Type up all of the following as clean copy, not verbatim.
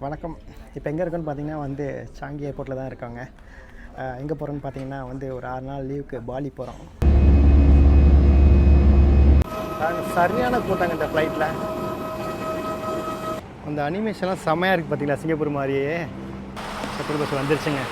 வணக்கம். இப்போ எங்கே இருக்கோன்னு பார்த்தீங்கன்னா சாங்கி ஏர்போர்ட்டில் தான் இருக்காங்க. எங்கே போகிறோன்னு பார்த்தீங்கன்னா ஒரு 6 நாள் லீவுக்கு பாலி போகிறோம். சரியான கூட்டாங்க இந்த ஃப்ளைட்டில். அந்த அனிமேஷன்லாம் செம்மையாக இருக்குது பார்த்தீங்களா, சிங்கப்பூர் மாதிரியே. சூப்பர் பஸ் வந்துருச்சுங்க.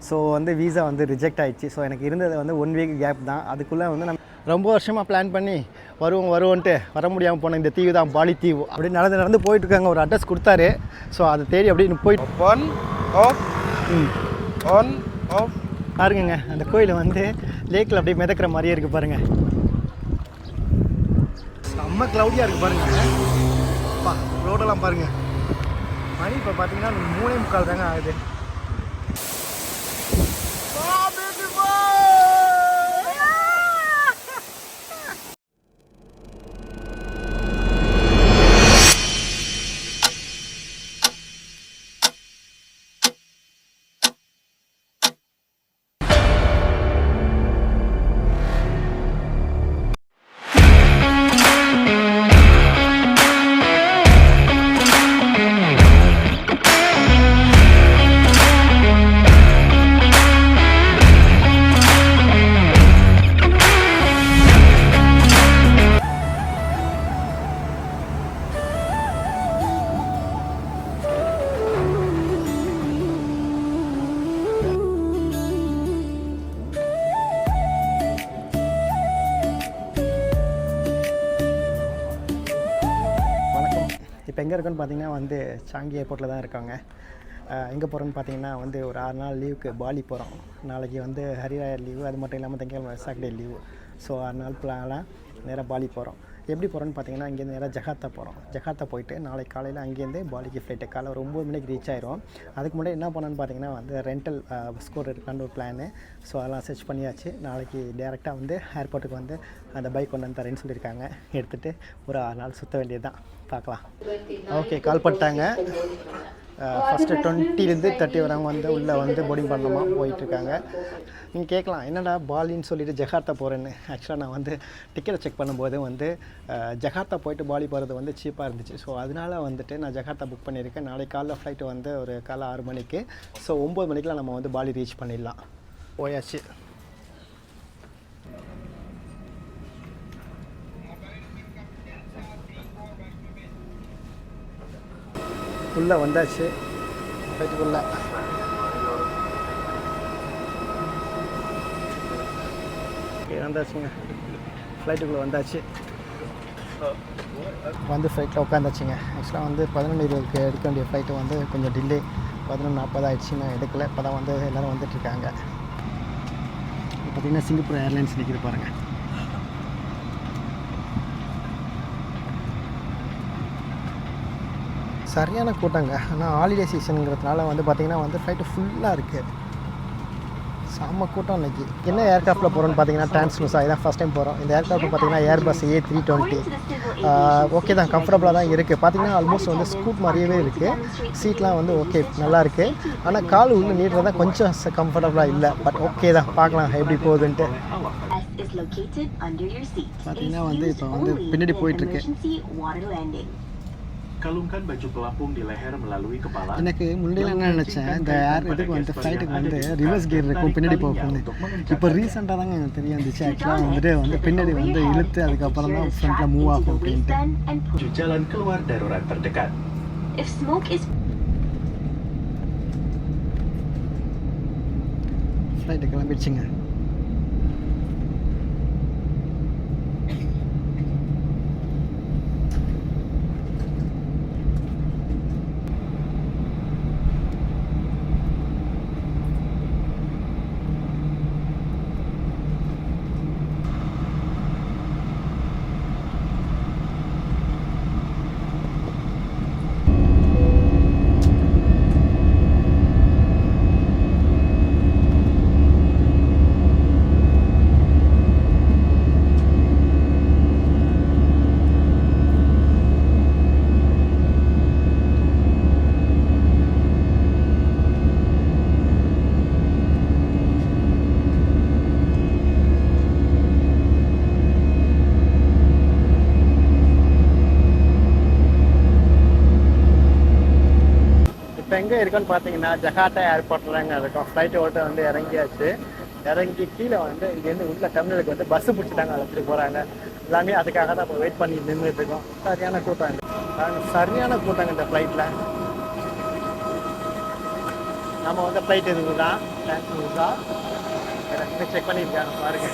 ஸோ வீசா ரிஜெக்ட் ஆகிடுச்சு. ஸோ எனக்கு இருந்தது 1 வீக் கேப் தான். அதுக்குள்ளே நம்ம ரொம்ப வருஷமாக பிளான் பண்ணி வருவோன்ட்டு வர முடியாமல் போன இந்த தீவு தான் பாலி தீவு. அப்படி நடந்து போயிட்டுருக்காங்க. ஒரு அட்ரஸ் கொடுத்தாரு. ஸோ அதை தேடி அப்படி போயிட்டு பாருங்க. அந்த கோயில் லேக்கில் அப்படியே மிதக்கிற மாதிரியே இருக்குது பாருங்கள். செம்ம க்ளவுடியாக இருக்குது பாருங்கள். ரோடெல்லாம் பாருங்கள். மணி இப்போ பார்த்தீங்கன்னா 3:45 தாங்க ஆகுது. இப்போ எங்கே இருக்குன்னு பார்த்தீங்கன்னா சாங்கி ஏர்போர்ட்டில் தான் இருக்காங்க. எங்கே போகிறோன்னு பார்த்தீங்கன்னா ஒரு 6 நாள் லீவுக்கு பாலி போகிறோம். நாளைக்கு ஹரிராயர் லீவு, அது மட்டும் இல்லாமல் திங்கக்கிழமை சாட்டர்டே லீவு. ஸோ 6 நாள் பிளான்லாம் நேராக பாலி போகிறோம். எப்படி போகிறோன்னு பார்த்தீங்கன்னா இங்கேருந்து நேராக ஜகார்த்தா போகிறோம். ஜகார்த்தா போயிட்டு நாளைக்கு காலையில் அங்கேருந்து பாலிக்கு ஃப்ளைட்டு காலை ஒரு 9 மணிக்கு ரீச் ஆயிரும். அதுக்கு முன்னாடி என்ன பண்ணணுன்னு பார்த்தீங்கன்னா ரெண்டல் ஸ்கோர் இருக்கான்னு ஒரு பிளானு. ஸோ அதெல்லாம் சர்ச் பண்ணியாச்சு. நாளைக்கு டேரெக்டாக ஏர்போர்ட்டுக்கு அந்த பைக் கொண்டு வந்து தரேன்னு சொல்லியிருக்காங்க. எடுத்துகிட்டு ஒரு 6 நாள் சுற்ற வேண்டியது தான். பார்க்கலாம். ஓகே, கால் பண்ணிட்டாங்க. ஃபஸ்ட்டு 20லேருந்து 30 வரவங்க உள்ளே போர்டிங் பண்ணணுமா போயிட்டுருக்காங்க. நீங்கள் கேட்கலாம், என்னடா பாலின்னு சொல்லிட்டு ஜகார்த்தா போகிறேன்னு. ஆக்சுவலாக நான் டிக்கெட்டை செக் பண்ணும்போது ஜகார்த்தா போயிட்டு பாலி போகிறது சீப்பாக இருந்துச்சு. ஸோ அதனால் நான் ஜகார்த்தா புக் பண்ணியிருக்கேன். நாளைக்கு காலைல ஃப்ளைட்டு ஒரு காலை 6 மணிக்கு. ஸோ 9 மணிக்கெலாம் நம்ம பாலி ரீச் பண்ணிடலாம். போயாச்சு. உள்ளே வந்தாச்சு. ஃப்ளைட்டுக்குள்ளே வந்தாச்சுங்க. ஃப்ளைட்டுக்குள்ளே வந்தாச்சு. ஃப்ளைட்டில் உட்காந்தாச்சுங்க. ஆக்சுவலாக 11:20க்கு எடுக்க வேண்டிய ஃப்ளைட்டு கொஞ்சம் டிலே 11:40 ஆகிடுச்சின்னு எடுக்கலை. இப்போ தான் எல்லோரும் வந்துட்டுருக்காங்க. பார்த்திங்கன்னா சிங்கப்பூர் ஏர்லைன்ஸ் நிற்கிது பாருங்கள். சரியான கூட்டங்க. ஆனால் ஹாலிடே சீசனுங்கிறதுனால பார்த்திங்கன்னா ஃப்ளைட்டு ஃபுல்லாக இருக்குது. செம்ம கூட்டம் இன்றைக்கி. என்ன ஏர்க்ராஃப்டில் போகிறோன்னு பார்த்தீங்கன்னா டிரான்ஸ்லூஸா. இதான் ஃபஸ்ட் டைம் போகிறோம். இந்த ஏர்க்ராஃப்ட் பார்த்தீங்கன்னா ஏர்பஸ் A320. ஓகே தான், கம்ஃபர்டபுளாக தான் இருக்குது. பார்த்தீங்கன்னா ஆல்மோஸ்ட் ஸ்கூட் மாதிரியே இருக்குது. சீட்லாம் ஓகே நல்லா இருக்குது. ஆனால் கால் உள்ள நீட்டுறதான் கொஞ்சம் கம்ஃபர்டபுளாக இல்லை. பட் ஓகே தான், பார்க்கலாம் எப்படி போகுதுன்ட்டு. பார்த்தீங்கன்னா இப்போ பின்னாடி போயிட்டுருக்கு. எனக்கு முன்னாடி என்ன நினச்சேன், இந்த இதுக்கு ஃப்ளைட்டுக்கு ரிவர்ஸ் கியர் இருக்கும், பின்னாடி போகணும். இப்போ ரீசெண்டாக தாங்க எனக்கு தெரிய வந்துச்சு. ஆக்சுவலாக பின்னாடி இழுத்து அதுக்கப்புறம் தான் ஃப்ரண்ட்டில் மூவ் ஆகும் அப்படின்ட்டு. ஃப்ளைட்டு கிளம்பிடுச்சுங்க. இப்போ எங்கே இருக்கோன்னு பார்த்தீங்கன்னா ஜகார்த்தா ஏர்போர்ட்டில் தாங்க இருக்கும். ஃப்ளைட்டு ஓட்ட வந்து இறங்கியாச்சு. இறங்கி கீழே வந்து இங்கேருந்து உள்ள டெர்மினலுக்கு வந்து பஸ்ஸு பிடிச்சிட்டாங்க, அழைச்சிட்டு போகிறாங்க. எல்லாமே அதுக்காக தான் இப்போ வெயிட் பண்ணி நின்றுட்டு இருக்கோம். சரியான கூட்டம், சரியான கூட்டங்க இந்த ஃப்ளைட்டில். நம்ம வந்து ஃப்ளைட் இதுக்கு தான் தேங்க்யூஸா எனக்கு செக் பண்ணியிருக்காங்க பாருங்க.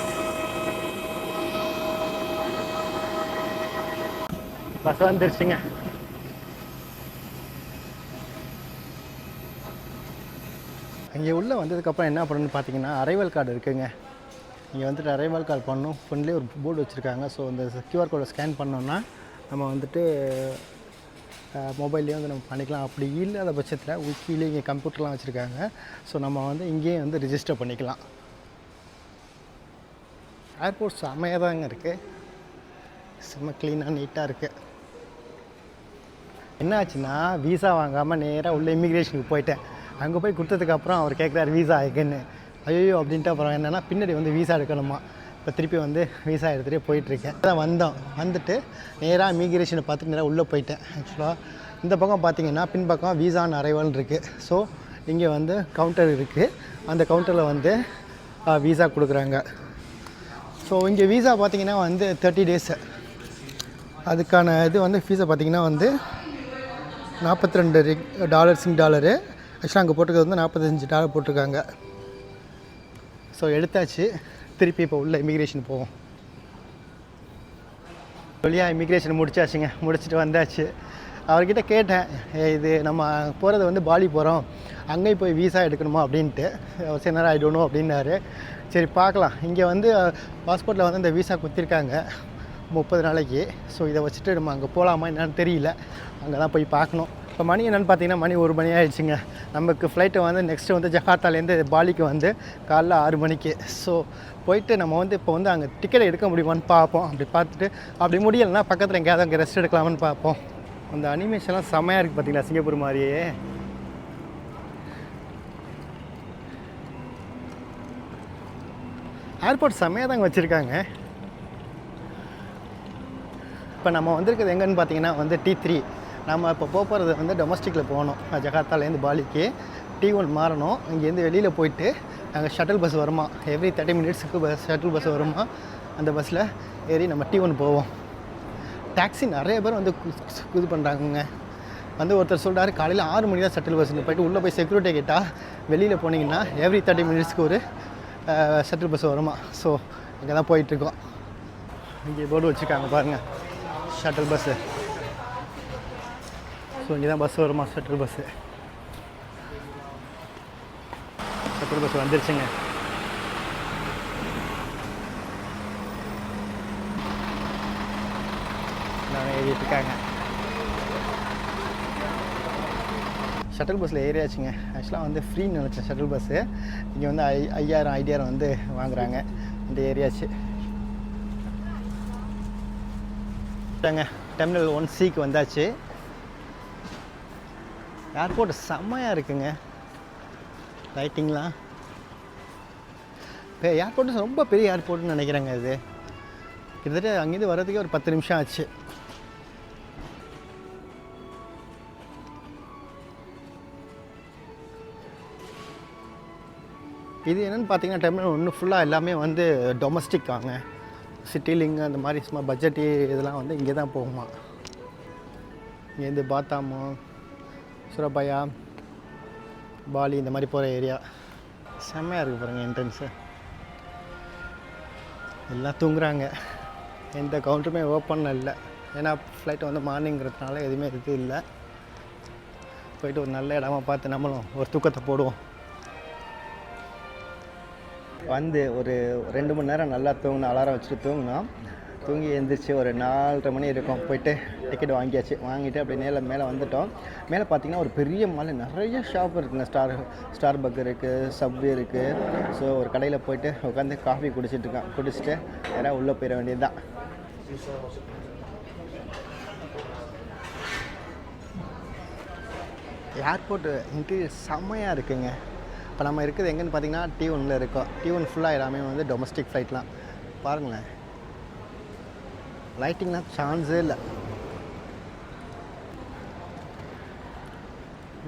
பஸ் வந்துருச்சுங்க. இங்கே உள்ளே வந்ததுக்கப்புறம் என்ன பண்ணணும்னு பார்த்தீங்கன்னா அரைவல் கார்டு இருக்குதுங்க. இங்கே வந்துட்டு அரைவல் கார்டு பண்ணணும். ஃப்ரெண்ட்லேயே ஒரு போர்டு வச்சுருக்காங்க. ஸோ இந்த கியூஆர் கோடை ஸ்கேன் பண்ணோன்னா நம்ம வந்துட்டு மொபைல்லேயே வந்து நம்ம பண்ணிக்கலாம். அப்படி இல்லாத பட்சத்தில் கீழே இங்கே கம்ப்யூட்டர்லாம் வச்சுருக்காங்க. ஸோ நம்ம வந்து இங்கேயே வந்து ரிஜிஸ்டர் பண்ணிக்கலாம். ஏர்போர்ட் செம்மையாக தாங்க இருக்குது. செம்ம க்ளீனாக நீட்டாக இருக்குது. என்ன ஆச்சுன்னா வீசா வாங்காமல் நேராக உள்ள இமிக்ரேஷனுக்கு போயிட்டேன். அங்கே போய் கொடுத்ததுக்கப்புறம் அவர் கேட்குறாரு வீசா ஆகிக்குன்னு. ஐயோ அப்படின்ட்டு அப்புறம் என்னென்னா பின்னாடி வந்து வீசா எடுக்கணுமா. இப்போ திருப்பி வந்து வீசா எடுத்துகிட்டே போயிட்டுருக்கேன். அதான் வந்துட்டு நேராக இமிக்ரேஷனை பார்த்துட்டு நேராக உள்ளே போயிட்டேன். ஆக்சுவலாக இந்த பக்கம் பார்த்தீங்கன்னா பின்பக்கம் வீசான்னு அரைவல் இருக்குது. ஸோ இங்கே வந்து கவுண்டர் இருக்குது. அந்த கவுண்டரில் வந்து வீசா கொடுக்குறாங்க. ஸோ இங்கே வீசா பார்த்திங்கன்னா வந்து 30 டேஸு. அதுக்கான இது வந்து ஃபீஸை பார்த்திங்கன்னா வந்து $42 சிங். ஆக்சுவலாக அங்கே போட்டிருக்கிறது வந்து $45 போட்டிருக்காங்க. ஸோ எடுத்தாச்சு. திருப்பி இப்போ உள்ள இமிக்ரேஷன் போவோம். வழியாக இமிக்ரேஷன் முடிச்சாச்சுங்க. முடிச்சுட்டு வந்தாச்சு. அவர்கிட்ட கேட்டேன், இது நம்ம போகிறது வந்து பாலி போகிறோம், அங்கேயும் போய் வீசா எடுக்கணுமா அப்படின்ட்டு. சரி நேரம் ஆகிடணும் அப்படின்னாரு. சரி பார்க்கலாம். இங்கே வந்து பாஸ்போர்ட்டில் வந்து இந்த வீசா குத்திருக்காங்க 30 நாளைக்கு. ஸோ இதை வச்சுட்டு நம்ம அங்கே போகலாமா என்னன்னு தெரியல. அங்கே தான் போய் பார்க்கணும். இப்போ மணி என்னென்னு பார்த்தீங்கன்னா மணி 1 மணி ஆகிடுச்சிங்க. நமக்கு ஃப்ளைட்டு வந்து நெக்ஸ்ட்டு வந்து ஜகார்த்தாலேருந்து பாலிக்கு வந்து காலைல 6 மணிக்கு. ஸோ போயிட்டு நம்ம வந்து இப்போ வந்து அங்கே டிக்கெட் எடுக்க முடியுமான்னு பார்ப்போம். அப்படி பார்த்துட்டு அப்படி முடியலைன்னா பக்கத்தில் எங்கேயாவது அங்கே ரெஸ்ட் எடுக்கலாமான்னு பார்ப்போம். அந்த அனிமேஷன்லாம் செம்மையாக இருக்குது பார்த்தீங்களா, சிங்கப்பூர் மாதிரியே. ஏர்போர்ட் செம்மையாக தாங்க வச்சுருக்காங்க. இப்போ நம்ம வந்திருக்கிறது எங்கன்னு பார்த்தீங்கன்னா வந்து T3. நம்ம இப்போ போகிறது வந்து டொமஸ்டிக்கில் போகணும். ஜகார்த்தாலேருந்து பாலிக்கு T1 மாறணும். இங்கேருந்து வெளியில் போயிட்டு அங்கே ஷட்டில் பஸ் வருமா, எவ்ரி 30 மினிட்ஸுக்கு ஷட்டில் பஸ் வருமா. அந்த பஸ்ஸில் ஏறி நம்ம T1 போவோம். டாக்ஸி நிறைய பேர் வந்து இது பண்ணுறாங்க. வந்து ஒருத்தர் சொல்கிறாரு காலையில் 6 மணி தான் ஷட்டில் பஸ்ஸில் போய்ட்டு உள்ளே போய் செக்யூரிட்டி கேட்டால் வெளியில் போனீங்கன்னா எவ்ரி 30 மினிட்ஸ்க்கு ஒரு ஷட்டில் பஸ் வருமா. ஸோ இங்கே தான் போயிட்டுருக்கோம். இங்கே போர்டு வச்சுருக்காங்க பாருங்கள், ஷட்டில் பஸ்ஸு. ஸோ இங்கே தான் பஸ் வருமா, ஷட்டில் பஸ்ஸு. ஷட்டில் பஸ் வந்துருச்சுங்க. ஏறிட்டுருக்காங்க. ஷட்டில் பஸ்ஸில் ஏறியாச்சுங்க. ஆக்சுவலாக வந்து ஃப்ரீன்னு நினச்சேன் ஷட்டில் பஸ்ஸு. இங்கே வந்து 5000 வந்து வாங்குகிறாங்க. இந்த ஏரியாச்சு டெர்மினல் 1Cக்கு வந்தாச்சு. ஏர்போர்ட் செம்மையாக இருக்குங்க, லைட்டிங்லாம். இப்போ ஏர்போர்ட்டு ரொம்ப பெரிய ஏர்போர்ட்னு நினைக்கிறேங்க. இது கிட்டத்தட்ட அங்கேருந்து வர்றதுக்கே ஒரு 10 நிமிஷம் ஆச்சு. இது என்னென்னு பார்த்தீங்கன்னா டெர்மினல் 1 ஃபுல்லாக எல்லாமே வந்து டொமஸ்டிக்காங்க. சிட்டிலிங் அந்த மாதிரி சும்மா பட்ஜெட்டு இதெல்லாம் வந்து இங்கே தான் போகுமா. இங்கேருந்து பாத்தாமோ, சுரபாயா, பாலி இந்த மாதிரி போகிற ஏரியா. செம்மையாக இருக்குது பாருங்கள் என்ட்ரன்ஸு. எல்லாம் தூங்குறாங்க. எந்த கவுண்டருமே ஓப்பன் இல்லை. ஏன்னா ஃப்ளைட்டு வந்து மார்னிங்கிறதுனால எதுவுமே இது இல்லை. போயிட்டு ஒரு நல்ல இடமா பார்த்து நம்மளும் ஒரு தூக்கத்தை போடுவோம். வந்து ஒரு 2 மணி நேரம் நல்லா தூங்கினோம். அலாரம் வச்சுட்டு தூங்கினோம். தூங்கி எழுந்திரிச்சு ஒரு 4:30 மணி இருக்கும். போயிட்டு டிக்கெட் வாங்கியாச்சு. வாங்கிட்டு அப்படியே மேலே வந்துட்டோம். மேலே பார்த்தீங்கன்னா ஒரு பெரிய மால், நிறைய ஷாப் இருக்குங்க. ஸ்டார்பக் இருக்குது, சப்வே இருக்குது. ஸோ ஒரு கடையில் போயிட்டு உட்காந்து காஃபி குடிச்சிட்டு நேராக உள்ளே போயிட வேண்டியது தான். ஏர்போர்ட்டு இன்டீரியர் செம்மையாக இருக்குங்க. இப்போ நம்ம இருக்குது எங்கேன்னு பார்த்தீங்கன்னா T1ல் இருக்கோம். T1 ஃபுல்லாக எல்லாமே வந்து டொமஸ்டிக் ஃப்ளைட்லாம். பாருங்களேன், லைட்டிங்லாம் சான்ஸே இல்லை.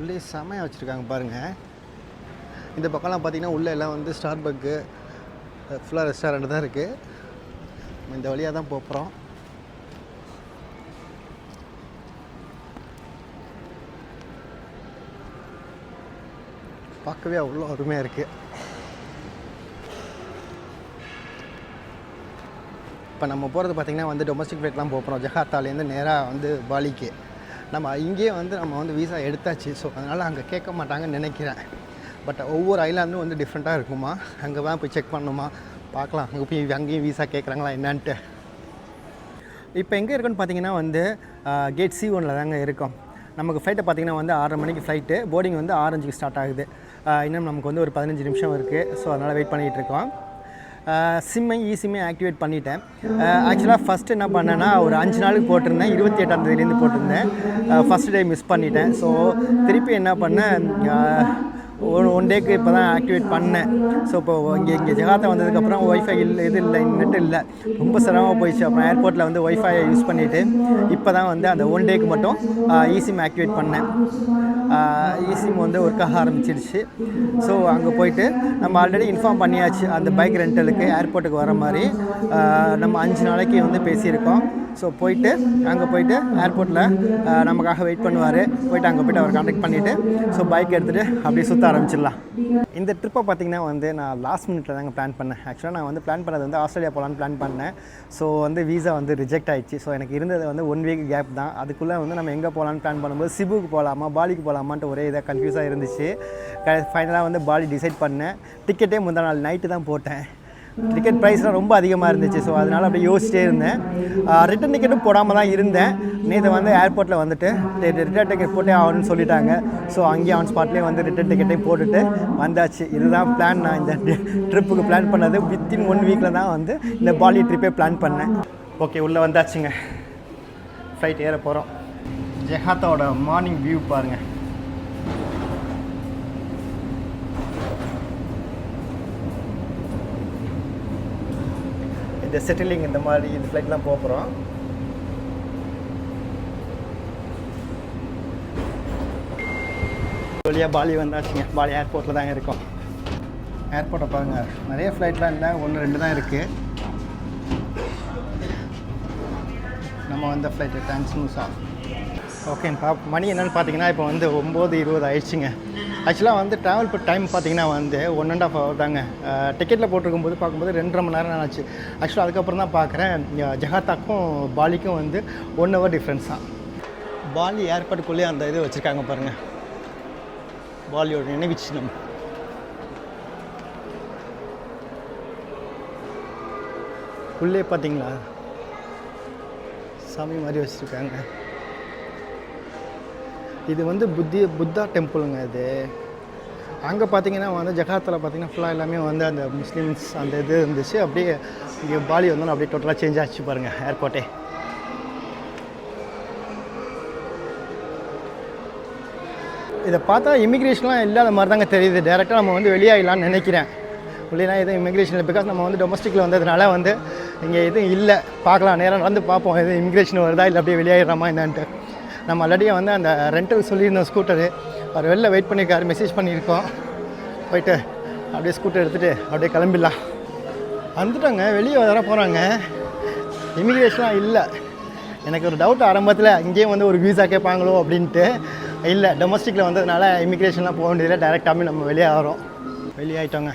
உள்ளே செமையாக வச்சுருக்காங்க பாருங்கள். இந்த பக்கம்லாம் பார்த்திங்கன்னா உள்ளே எல்லாம் வந்து ஸ்டார்பக்கு ஃபுல்லாக ரெஸ்டாரண்ட் தான் இருக்குது. இந்த வழியாக தான் போகிறோம். பார்க்கவே அவ்வளோ அருமையாக இருக்குது. இப்போ நம்ம போகிறது பார்த்திங்கன்னா வந்து டொமஸ்டிக் ஃப்ளைட்லாம் போகிறோம். ஜகார்த்தாலேருந்து நேராக வந்து பாலிக்கு. நம்ம இங்கேயே வந்து நம்ம வந்து வீசா எடுத்தாச்சு. ஸோ அதனால் அங்கே கேட்க மாட்டாங்கன்னு நினைக்கிறேன். பட் ஒவ்வொரு ஐலாண்டும் வந்து டிஃப்ரெண்ட்டாக இருக்குமா, அங்கே தான் போய் செக் பண்ணணுமா, பார்க்கலாம். அங்கே போய் அங்கேயும் வீசா கேட்குறாங்களா என்னான்ட்டு. இப்போ எங்கே இருக்குன்னு பார்த்தீங்கன்னா வந்து கேட் C1 தாங்க இருக்கும். நமக்கு ஃப்ளைட்டை பார்த்திங்கன்னா வந்து 6:30 மணிக்கு ஃப்ளைட்டு. போர்டிங் வந்து 6:05 ஸ்டார்ட் ஆகுது. இன்னும் நமக்கு வந்து ஒரு 15 நிமிஷம் இருக்குது. ஸோ அதனால் வெயிட் பண்ணிகிட்டு இருக்கோம். சிம்மை ஆக்டிவேட் பண்ணிட்டேன். ஆக்சுவலாக ஃபஸ்ட்டு என்ன பண்ணேன்னா ஒரு 5 நாளுக்கு போட்டிருந்தேன். 28ஆம் தேதியிலேருந்து போட்டிருந்தேன். ஃபஸ்ட் டே மிஸ் பண்ணிட்டேன். ஸோ திருப்பி என்ன பண்ணேன், ஒன் டேக்கு இப்போ தான் ஆக்டிவேட் பண்ணேன். ஸோ இப்போ இங்கே ஜகார்த்தா வந்ததுக்கப்புறம் ஒய்ஃபை இல்லை, நெட் இல்லை, ரொம்ப சிரமமாக போயிடுச்சு. அப்புறம் ஏர்போர்ட்டில் வந்து ஒய்ஃபை யூஸ் பண்ணிவிட்டு இப்போ தான் வந்து அந்த ஒன் டேக்கு மட்டும் இசிம் ஆக்டிவேட் பண்ணேன். இசிம் வந்து ஒர்க் ஆக ஆரம்பிச்சிடுச்சு. ஸோ அங்கே போயிட்டு நம்ம ஆல்ரெடி இன்ஃபார்ம் பண்ணியாச்சு அந்த பைக் ரெண்டலுக்கு ஏர்போர்ட்டுக்கு வர மாதிரி. நம்ம 5 நாளைக்கு வந்து பேசியிருக்கோம். ஸோ போயிட்டு அங்கே போயிட்டு ஏர்போர்ட்டில் நமக்காக வெயிட் பண்ணுவார். போயிட்டு அங்கே போய்ட்டு அவர் கான்டாக்ட் பண்ணிவிட்டு ஸோ பைக் எடுத்துகிட்டு அப்படியே சுற்ற ஆரம்பிச்சிடலாம். இந்த ட்ரிப்பை பார்த்திங்கன்னா வந்து நான் லாஸ்ட் மினிட்ல தாங்க பிளான் பண்ணேன். ஆக்சுவலாக நான் வந்து பிளான் பண்ணது வந்து ஆஸ்திரேலியா போகலான்னு பிளான் பண்ணேன். ஸோ வந்து வீசா வந்து ரிஜெக்ட் ஆகிடுச்சு. ஸோ எனக்கு இருந்தது வந்து 1 வீக் கேப் தான். அதுக்குள்ளே வந்து நம்ம எங்கே போகலான்னு பிளான் பண்ணும்போது சிபுக்கு போகலாமா பாலிக்கு போகலாமான்ட்டு ஒரே இதாக கன்ஃபியூஸாக இருந்துச்சு. ஃபைனலாக வந்து பாலி டிசைட் பண்ணேன். டிக்கெட்டே முந்தா நாள் நைட்டு தான் போட்டேன். டிக்கெட் ப்ரைஸ்லாம் ரொம்ப அதிகமாக இருந்துச்சு. ஸோ அதனால் அப்படியே யோசிச்சிட்டே இருந்தேன். ரிட்டன் டிக்கெட்டும் போடாமல் தான் இருந்தேன். நேற்று வந்து ஏர்போர்ட்டில் வந்துட்டு ரிட்டன் டிக்கெட் போட்டே ஆகணும்னு சொல்லிட்டாங்க. ஸோ அங்கேயே ஆன் ஸ்பாட்லேயே வந்து ரிட்டன் டிக்கெட்டையும் போட்டுட்டு வந்தாச்சு. இதுதான் பிளான். நான் இந்த ட்ரிப்புக்கு பிளான் பண்ணது வித்தின் 1 வீக்கில் தான் வந்து இந்த பாலி ட்ரிப்பே பிளான் பண்ணேன். ஓகே, உள்ளே வந்தாச்சுங்க. ஃப்ளைட் ஏற போகிறோம். ஜகார்த்தாவோட மார்னிங் வியூ பாருங்கள். இந்த செட்டிலிங் இந்த மாதிரி இந்த ஃப்ளைட்லாம் போகிறோம். வழியாக பாலி வந்தாச்சுங்க. பாலி ஏர்போர்ட்டில் தாங்க இருக்கோம். ஏர்போர்ட்டை பாருங்கள், நிறைய ஃப்ளைட்லாம் இல்லை, 1-2 தான் இருக்குது. நம்ம வந்த ஃப்ளைட்டு டான்ஸ்மூஸா. ஓகே, மணி என்னென்னு பார்த்தீங்கன்னா இப்போ வந்து 9:20 ஆயிடுச்சுங்க. ஆக்சுவலாக வந்து ட்ராவல் டைம் பார்த்திங்கன்னா வந்து 1.5 hour தாங்க. டிக்கெட்டில் போட்டிருக்கும்போது பார்க்கும்போது 2.5 மணி நேரம் ஆச்சு. ஆக்சுவலாக அதுக்கப்புறம் தான் பார்க்குறேன் ஜகார்த்தாக்கும் பாலிக்கும் வந்து 1 hour டிஃப்ரென்ஸ் தான். பாலி ஏர்போர்ட்டுக்குள்ளேயே அந்த இது வச்சுருக்காங்க பாருங்கள், பாலியோட நினைவு சின்னம். உள்ளே பார்த்தீங்களா சாமி மாதிரி வச்சுருக்காங்க. இது வந்து புத்தா டெம்பிளுங்க. இது அங்கே பார்த்தீங்கன்னா வந்து ஜகார்த்தாவில் பார்த்தீங்கன்னா ஃபுல்லாக எல்லாமே வந்து அந்த முஸ்லீம்ஸ் அந்த இது இருந்துச்சு. அப்படியே இங்கே பாலி வந்தோன்னா அப்படியே டோட்டலாக சேஞ்ச் ஆச்சு பாருங்கள் ஏர்போர்ட்டே. இதை பார்த்தா இமிக்ரேஷன்லாம் இல்லாத மாதிரி தாங்க தெரியுது. டேரெக்டாக நம்ம வந்து வெளியாகலான்னு நினைக்கிறேன். உள்ளேனா எதுவும் இமிக்ரேஷன் இல்லை. பிகாஸ் நம்ம வந்து டொமஸ்டிக்கில் வந்ததுனால வந்து இங்கே எதுவும் இல்லை. பார்க்கலாம், நேரம் வந்து பார்ப்போம் எதுவும் இமிக்ரேஷன் வருதா இல்லை அப்படியே வெளியாகிடுறாமா என்னான்ட்டு. நம்ம ஆல்ரெடியே வந்து அந்த ரெண்டல் சொல்லியிருந்தோம் ஸ்கூட்டரு. அவர் வெளில வெயிட் பண்ணியிருக்காரு, மெசேஜ் பண்ணியிருக்கோம். போயிட்டு அப்படியே ஸ்கூட்டர் எடுத்துகிட்டு அப்படியே கிளம்பிடலாம். வந்துட்டாங்க, வெளியே வர போகிறாங்க. இமிக்ரேஷன்லாம் இல்லை. எனக்கு ஒரு டவுட் ஆரம்பத்தில் இங்கேயும் வந்து ஒரு வீசா கேட்பாங்களோ அப்படின்ட்டு. இல்லை, டொமஸ்டிக்கில் வந்ததுனால இமிக்ரேஷன்லாம் போக வேண்டியதில்லை, டைரெக்டாகவே நம்ம வெளியே ஆகிறோம். வெளியாகிட்டோங்க.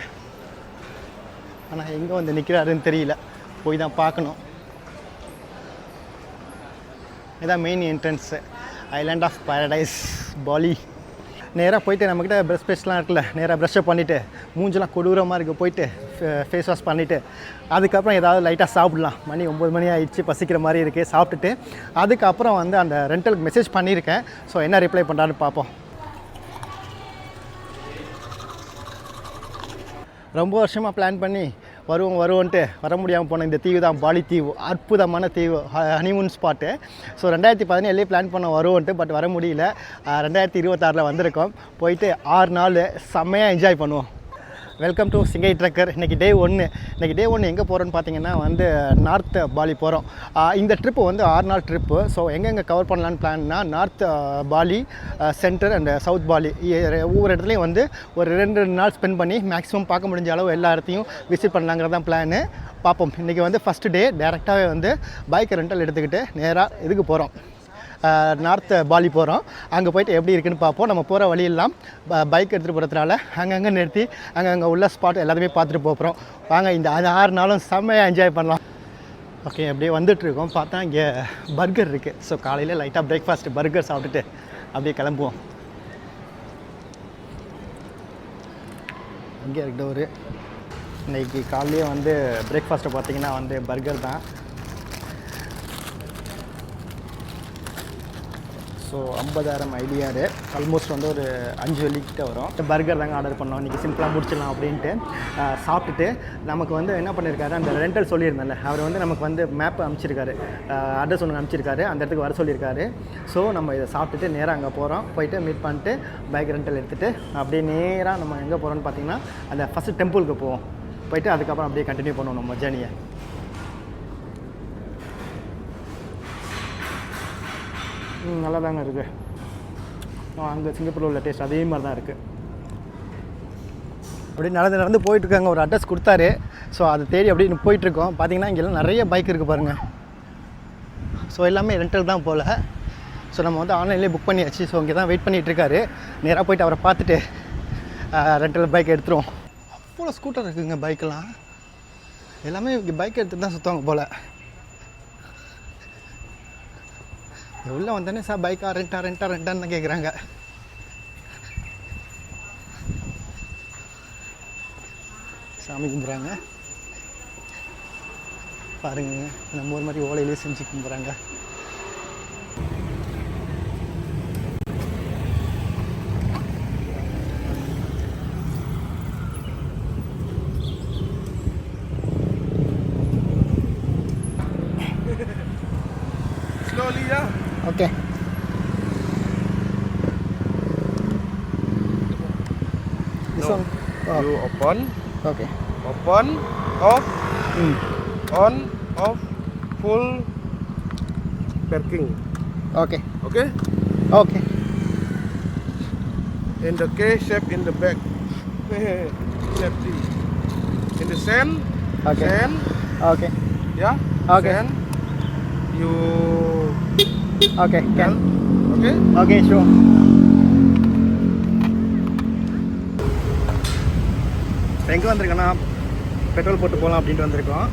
ஆனால் எங்கே வந்து நிற்கிறாருன்னு தெரியல, போய் தான் பார்க்கணும். இதான் main entrance, island of paradise Bali. நேராக போயிட்டு நம்மக்கிட்ட ப்ரஷ் பேஸ்ட்லாம் இருக்குல்ல, நேராக ப்ரஷ்ஷப் பண்ணிவிட்டு மூஞ்செலாம் கொடூரமாக இருக்குது, போயிட்டு ஃபேஸ் வாஷ் பண்ணிவிட்டு அதுக்கப்புறம் ஏதாவது லைட்டாக சாப்பிட்லாம். மணி 9 மணி ஆகிடுச்சு, பசிக்கிற மாதிரி இருக்குது. சாப்பிட்டுட்டு அதுக்கப்புறம் வந்து அந்த ரெண்டலுக்கு மெசேஜ் பண்ணியிருக்கேன். ஸோ என்ன ரிப்ளை பண்ணுறான்னு பார்ப்போம். ரொம்ப வருஷமாக பிளான் பண்ணி வருவோன்ட்டு வர முடியாமல் போன இந்த தீவு தான் பாலி தீவு. அற்புதமான தீவு, ஹனிமூன் ஸ்பாட்டு. ஸோ 2017 பிளான் பண்ண வருவோன்ட்டு, பட் வர முடியல. 2026 வந்திருக்கோம். போயிட்டு 6 நாள் செம்மையாக என்ஜாய் பண்ணுவோம். வெல்கம் டு சிங்கை ட்ரக்கர். இன்றைக்கி டே 1 எங்கே போகிறோன்னு பார்த்தீங்கன்னா வந்து நார்த் பாலி போகிறோம். இந்த ட்ரிப்பு வந்து 6 நாள் ட்ரிப்பு. ஸோ எங்கெங்கே கவர் பண்ணலான்னு பிளான்னா north Bali, centre and south Bali ஒவ்வொரு இடத்துலையும் வந்து ஒரு 2 நாள் ஸ்பெண்ட் பண்ணி மேக்ஸிமம் பார்க்க முடிஞ்ச அளவு எல்லா இடத்தையும் விசிட் பண்ணலாங்கிறது தான் பிளானு. பார்ப்போம். இன்றைக்கி வந்து ஃபஸ்ட்டு டே டேரெக்டாகவே வந்து பைக் ரெண்டல் எடுத்துக்கிட்டு நேராக இதுக்கு போகிறோம், நார்த் பாலி போகிறோம். அங்கே போய்ட்டு எப்படி இருக்குன்னு பார்ப்போம். நம்ம போகிற வழியெல்லாம் பைக் எடுத்துகிட்டு போகிறதுனால அங்கங்கே நிறுத்தி அங்கே உள்ள ஸ்பாட் எல்லாத்தையுமே பார்த்துட்டு போகிறோம். வாங்க, இந்த 6 நாளும் செம்மையாக என்ஜாய் பண்ணலாம். ஓகே, அப்படியே வந்துட்டுருக்கோம். பார்த்தா இங்கே பர்கர் இருக்குது. ஸோ காலையில் லைட்டாக பிரேக்ஃபாஸ்ட் பர்கர் சாப்பிட்டுட்டு அப்படியே கிளம்புவோம். இங்கே இருக்குது ஒரு இன்றைக்கி காலையிலே வந்து பிரேக்ஃபாஸ்ட்டை பார்த்தீங்கன்னா வந்து பர்கர் தான். ஸோ 50,000 ஐடியாரு ஆல்மோஸ்ட் வந்து ஒரு 5 வெள்ளிக்கிட்ட வரும். பர்கர் தாங்க ஆர்டர் பண்ணோம். இன்றைக்கி சிம்பிளாக முடிச்சிடலாம் அப்படின்ட்டு சாப்பிட்டுட்டு நமக்கு வந்து என்ன பண்ணியிருக்காரு, அந்த ரெண்டல் சொல்லியிருந்தேன்ல, அவர் வந்து நமக்கு வந்து மேப் அனுப்பிச்சிருக்காரு, அட்ரஸ் ஒன்று அனுப்பிச்சிருக்காரு, அந்த இடத்துக்கு வர சொல்லியிருக்காரு. ஸோ நம்ம இதை சாப்பிட்டுட்டு நேராக அங்கே போகிறோம். போயிட்டு மீட் பண்ணிட்டு பைக் ரெண்டல் எடுத்துகிட்டு அப்படியே நேராக நம்ம எங்கே போகிறோன்னு பார்த்தீங்கன்னா அந்த ஃபஸ்ட்டு டெம்பிளுக்கு போவோம். போயிட்டு அதுக்கப்புறம் அப்படியே கண்டினியூ பண்ணுவோம் நம்ம ஜேர்னியை. நல்லா தாங்க இருக்குது. அங்கே சிங்கப்பூரில் உள்ள டேஸ்ட் அதே மாதிரி தான் இருக்குது. அப்படி நடந்து போயிட்டுருக்காங்க. ஒரு அட்ரஸ் கொடுத்தாரு. ஸோ அதை தேடி அப்படி போயிட்டுருக்கோம். பார்த்தீங்கன்னா இங்கெல்லாம் நிறைய பைக் இருக்குது பாருங்கள். ஸோ எல்லாமே ரெண்டல் தான் போல். ஸோ நம்ம வந்து ஆன்லைன்லேயே புக் பண்ணியாச்சு. ஸோ இங்கே தான் வெயிட் பண்ணிகிட்ருக்காரு. நேராக போயிட்டு அவரை பார்த்துட்டு ரெண்டல் பைக் எடுத்துருவோம். அவ்வளோ ஸ்கூட்டர் இருக்குதுங்க, பைக்கெல்லாம் எல்லாமே இங்கே பைக் எடுத்துகிட்டு தான் சுற்றுவாங்க போல். உள்ளே வந்தோடனே சார் பைக்கா ரெண்டான்னு தான் கேட்குறாங்க. சாமி கும்பிட்றாங்க பாருங்க. நம்ம ஒரு மாதிரி ஓலையிலே செஞ்சு கும்பிட்றாங்க. Okay. This one. Oh. You open. Okay. Open. Off. On. Off. Full. Parking. Okay. Okay. Okay. In the K shape in the back. Safety. In the sand. Okay. Sand. Okay. Yeah. Okay. Sand. You. Okay. Can. Okay. Okay. Sure. எங்கே வந்திருக்கோன்னா petrol போட்டு போகலாம் அப்படின்ட்டு வந்திருக்கோம்.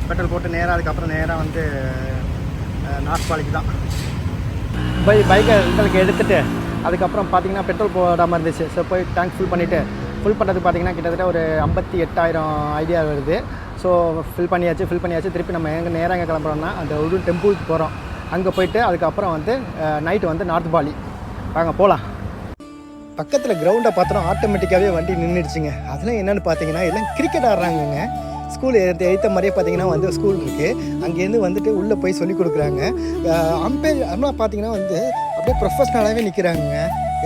Petrol போட்டு நேராக அதுக்கப்புறம் நேராக வந்து நார்த் பாலிக்கு தான் பைக்கை உங்களுக்கு எடுத்துகிட்டு அதுக்கப்புறம் பார்த்தீங்கன்னா பெட்ரோல் போடாமல் இருந்துச்சு. ஸோ போய் டேங்க் ஃபுல் பண்ணுறதுக்கு பார்த்தீங்கன்னா கிட்டத்தட்ட ஒரு 58,000 ஐடியா வருது. ஸோ ஃபில் பண்ணியாச்சு. திருப்பி நம்ம நேராக எங்கே கிளம்புறோம்னா அந்த ஒரு டெம்பிளுக்கு போகிறோம். அங்கே போயிட்டு அதுக்கப்புறம் வந்து நைட்டு வந்து நார்த் பாலி. வாங்க போகலாம். பக்கத்தில் கிரவுண்டை பார்த்தோம், ஆட்டோமேட்டிக்காகவே வண்டி நின்றுடுச்சுங்க. அதெல்லாம் என்னென்னு பார்த்தீங்கன்னா எல்லாம் கிரிக்கெட் ஆடுறாங்கங்க. ஸ்கூல் எழுத்த மாதிரியே பார்த்தீங்கன்னா வந்து ஸ்கூல் இருக்குது. அங்கேருந்து வந்துட்டு உள்ளே போய் சொல்லிக் கொடுக்குறாங்க. அம்பையர் ஆனால் பார்த்தீங்கன்னா வந்து அப்படியே ப்ரொஃபஷ்னலாகவே நிற்கிறாங்க.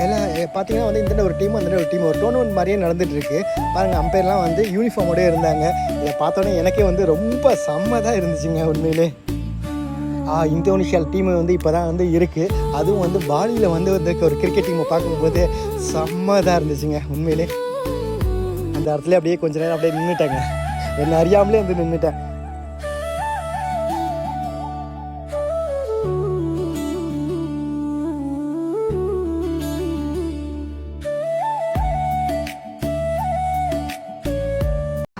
எல்லாம் பார்த்தீங்கன்னா வந்து இந்த ஒரு டீம் ஒரு டோர்னமெண்ட் மாதிரியே நடந்துகிட்ருக்கு பாருங்கள். அம்பையர்லாம் வந்து யூனிஃபார்மோடே இருந்தாங்க. இதை பார்த்தோன்னே எனக்கே வந்து ரொம்ப செம்மதாக இருந்துச்சுங்க உண்மையிலே. இந்தோனேஷியா டீம் வந்து இப்போ தான் வந்து இருக்குது. அதுவும் வந்து பாலியில் வந்து ஒரு கிரிக்கெட் டீமை பார்க்கும்போது செம்மதாக இருந்துச்சுங்க உண்மையிலே. அந்த இடத்துல அப்படியே கொஞ்ச நேரம் அப்படியே நின்றுட்டேங்க. என்னை அறியாமலே வந்து நின்றுட்டேன்.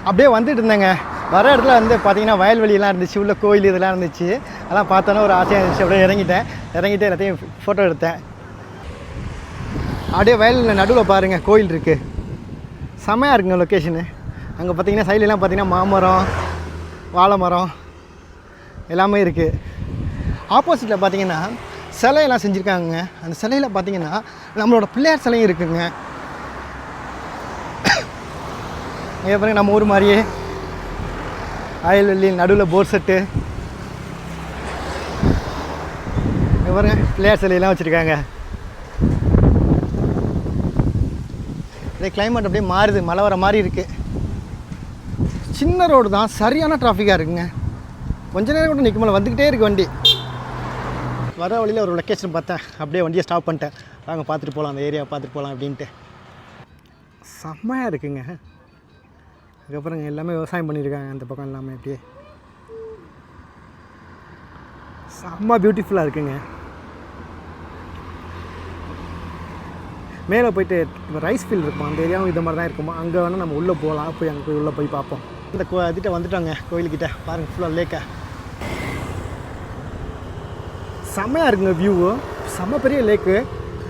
அப்படியே வந்துட்டு இருந்தேங்க. வர இடத்துல வந்து பார்த்தீங்கன்னா வயல்வெளியெல்லாம் இருந்துச்சு, உள்ள கோயில் இதெல்லாம் இருந்துச்சு. அதெல்லாம் பார்த்தோன்னா ஒரு ஆசையாக இருந்துச்சு. அப்படியே இறங்கிட்டு எல்லாத்தையும் ஃபோட்டோ எடுத்தேன். அப்படியே வயலில் நடுவில் பாருங்கள் கோயில் இருக்குது. செம்மையாக இருக்குங்க லொக்கேஷனு. அங்கே பார்த்தீங்கன்னா சைட்லலாம் பார்த்தீங்கன்னா மாமரம், வாழை மரம் எல்லாமே இருக்குது. ஆப்போசிட்டில் பார்த்தீங்கன்னா சிலையெல்லாம் செஞ்சுருக்காங்க. அந்த சிலையில் பார்த்தீங்கன்னா நம்மளோட பிள்ளையார் சிலையும் இருக்குங்க. இங்கே பாருங்க, நம்ம ஊர் மாதிரியே வயல்வெளி நடுவில் போர் செட்டு. இங்கே பாருங்க பிள்ளையார் சிலையெல்லாம் வச்சுருக்காங்க. அப்படியே கிளைமேட் அப்படியே மாறுது, மழை வர மாதிரி இருக்குது. சின்ன ரோடு தான், சரியான டிராஃபிக்காக இருக்குங்க. கொஞ்ச நேரம் கூட நிற்க முடியல, வந்துக்கிட்டே இருக்குது வண்டி. வர வழியில் ஒரு லொக்கேஷன் பார்த்தேன், அப்படியே வண்டியை ஸ்டாப் பண்ணிட்டேன். வாங்க பார்த்துட்டு போகலாம், அந்த ஏரியாவை பார்த்துட்டு போகலாம் அப்படின்ட்டு. செம்மையாக இருக்குங்க. அதுக்கப்புறம் எல்லாமே விவசாயம் பண்ணியிருக்காங்க அந்த பக்கம் எல்லாமே. அப்படியே செம்ம பியூட்டிஃபுல்லாக இருக்குங்க. மேலே போயிட்டு ரைஸ் ஃபீல்டு இருக்கும், அந்த ஏரியாவும் இது மாதிரி தான் இருக்குமா. அங்கே வேணால் நம்ம உள்ளே போகலாம், போய் அங்கே போய் உள்ளே போய் பார்ப்போம். இந்த இதுகிட்ட வந்துட்டோங்க, கோயிலுக்கிட்ட பாருங்கள், ஃபுல்லாக லேக்கை. செம்மையாக இருக்குங்க வியூவு, செம்ம பெரிய லேக்கு.